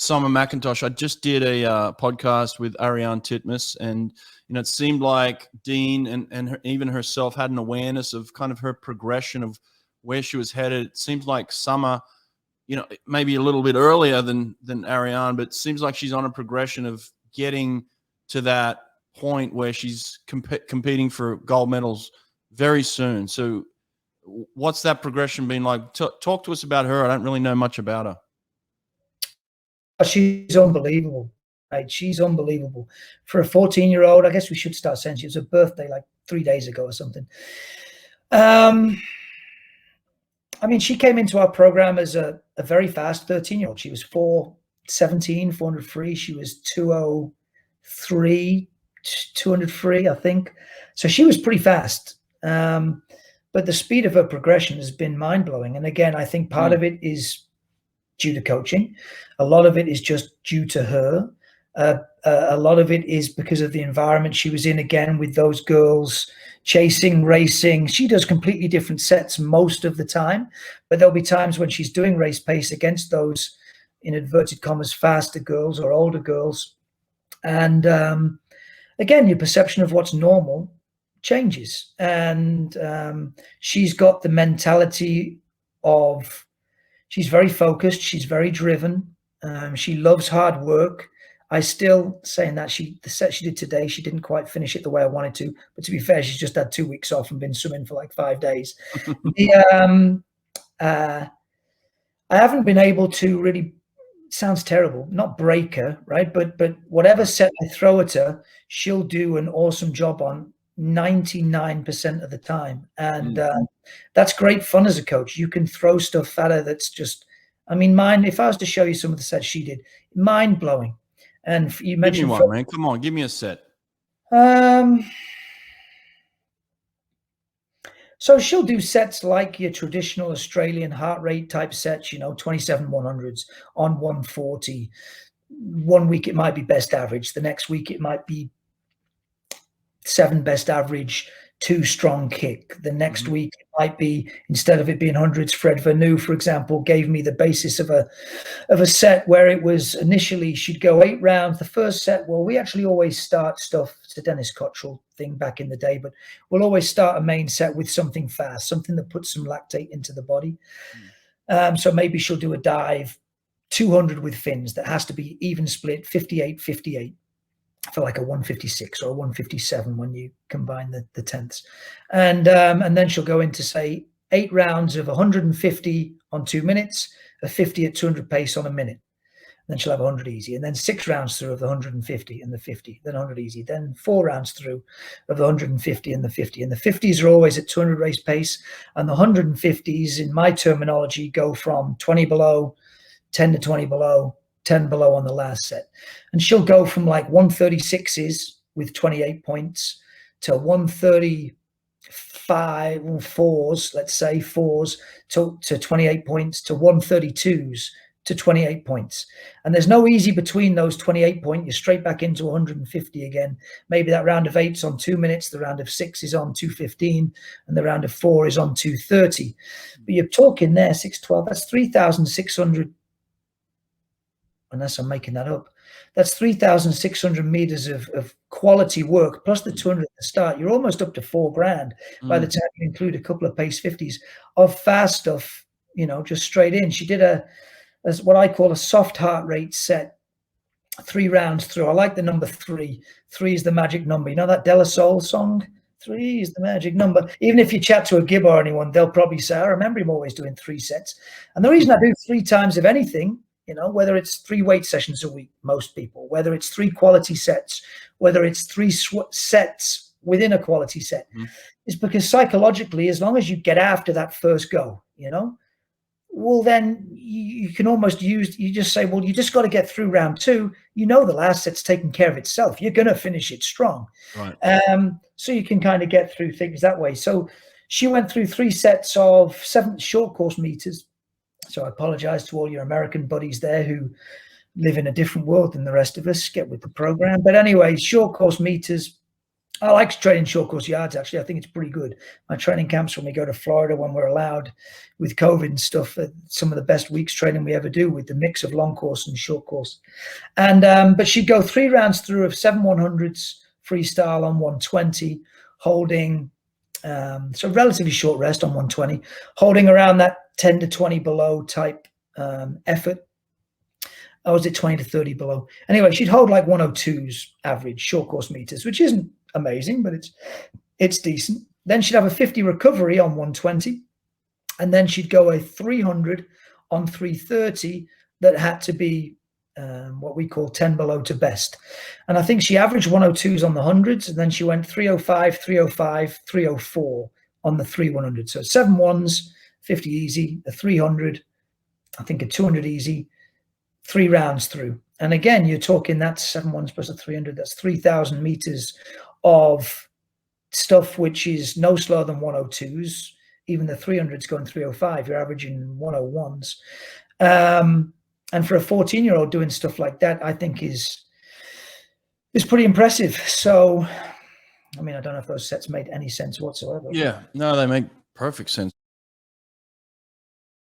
Summer McIntosh. I just did a podcast with Ariane Titmus, and it seemed like Dean and even herself had an awareness of kind of her progression of where she was headed. It seems like Summer, maybe a little bit earlier than Ariane, but it seems like she's on a progression of getting to that point where she's competing for gold medals very soon. So what's that progression been like? Talk to us about her. I don't really know much about her. She's unbelievable. Right? She's unbelievable. For a 14-year-old, I guess we should start saying she was her birthday like 3 days ago or something. I mean, she came into our program as a very fast 13-year-old. She was 4:17, 400 free. She was 2:03, 200 free, I think. So she was pretty fast. But the speed of her progression has been mind-blowing. And again, I think part of it is due to coaching. A lot of it is just due to her. A lot of it is because of the environment she was in, again, with those girls chasing, racing. She does completely different sets most of the time, but there'll be times when she's doing race pace against those, in inverted commas, faster girls or older girls. And again, your perception of what's normal changes. And she's got the mentality of, she's very focused. She's very driven. She loves hard work. I still, saying that, the set she did today, she didn't quite finish it the way I wanted to. But to be fair, she's just had 2 weeks off and been swimming for like 5 days. I haven't been able to really, sounds terrible, not break her, right? But whatever set I throw at her, she'll do an awesome job on 99% of the time. And that's great fun as a coach. You can throw stuff at her that's just, I mean, if I was to show you some of the sets she did, mind blowing. And you mentioned, give me one, man. Come on, give me a set. So she'll do sets like your traditional Australian heart rate type sets, 27 100s on 140. 1 week it might be best average. The next week it might be 7 best average, 2 strong kick. The next week it might be, instead of it being hundreds, Fred Vernew, for example, gave me the basis of a set where it was initially she'd go 8 rounds. The first set, well, we actually always start stuff, it's a Dennis Cottrell thing back in the day, but we'll always start a main set with something fast, something that puts some lactate into the body. So maybe she'll do a dive 200 with fins that has to be even split 58-58. For like a 156 or a 157 when you combine the tenths. And then she'll go into, say, 8 rounds of 150 on 2 minutes, a 50 at 200 pace on a minute. And then she'll have 100 easy. And then 6 rounds through of the 150 and the 50, then 100 easy. Then 4 rounds through of the 150 and the 50. And the 50s are always at 200 race pace. And the 150s, in my terminology, go from 20 below, 10 to 20 below, 10 below on the last set. And she'll go from like 136s with 28 points to 135 fours, let's say 4s to 28 points, to 132s to 28 points. And there's no easy between those 28 point. You're straight back into 150 again. Maybe that round of 8's on 2 minutes, the round of 6 is on 2:15, and the round of 4 is on 2:30. But you're talking there 6:12, that's 3,600, unless I'm making that up. That's 3,600 meters of quality work, plus the 200 at the start. You're almost up to $4,000 by the time you include a couple of pace 50s of fast stuff, just straight in. She did as what I call a soft heart rate set, 3 rounds through. I like the number 3. 3 is the magic number. You know that De La Soul song? 3 is the magic number. Even if you chat to a Gib or anyone, they'll probably say, I remember him always doing 3 sets. And the reason I do 3 times of anything, whether it's 3 weight sessions a week, most people, whether it's 3 quality sets, whether it's 3 sets within a quality set, is because psychologically, as long as you get after that first go, well, then you can almost you just say, well, you just got to get through round 2. The last set's taking care of itself. You're going to finish it strong. Right. So you can kind of get through things that way. So she went through 3 sets of 7 short course meters. So I apologize to all your American buddies there who live in a different world than the rest of us. Get with the program. But anyway, short course meters, I like training short course yards, actually. I think it's pretty good. My training camps when we go to Florida, when we're allowed with COVID and stuff, some of the best weeks training we ever do with the mix of long course and short course. And but she'd go 3 rounds through of 7 100s freestyle on 120, holding, so relatively short rest on 120, holding around that 10 to 20 below type effort. Or was it 20 to 30 below? Anyway, she'd hold like 102s average short course meters, which isn't amazing, but it's decent. Then she'd have a 50 recovery on 120, and then she'd go a 300 on 330 that had to be what we call 10 below to best. And I think she averaged 102s on the hundreds, and then she went 305, 305, 304 on the 3 100. So 7 ones, 50 easy, a 300, I think a 200 easy, 3 rounds through. And again, you're talking that's 7 ones plus a 300. That's 3,000 meters of stuff, which is no slower than 102s. Even the 300's going 305. You're averaging 101s. And for a 14-year-old doing stuff like that, I think is pretty impressive. So, I mean, I don't know if those sets made any sense whatsoever. Yeah, no, they make perfect sense.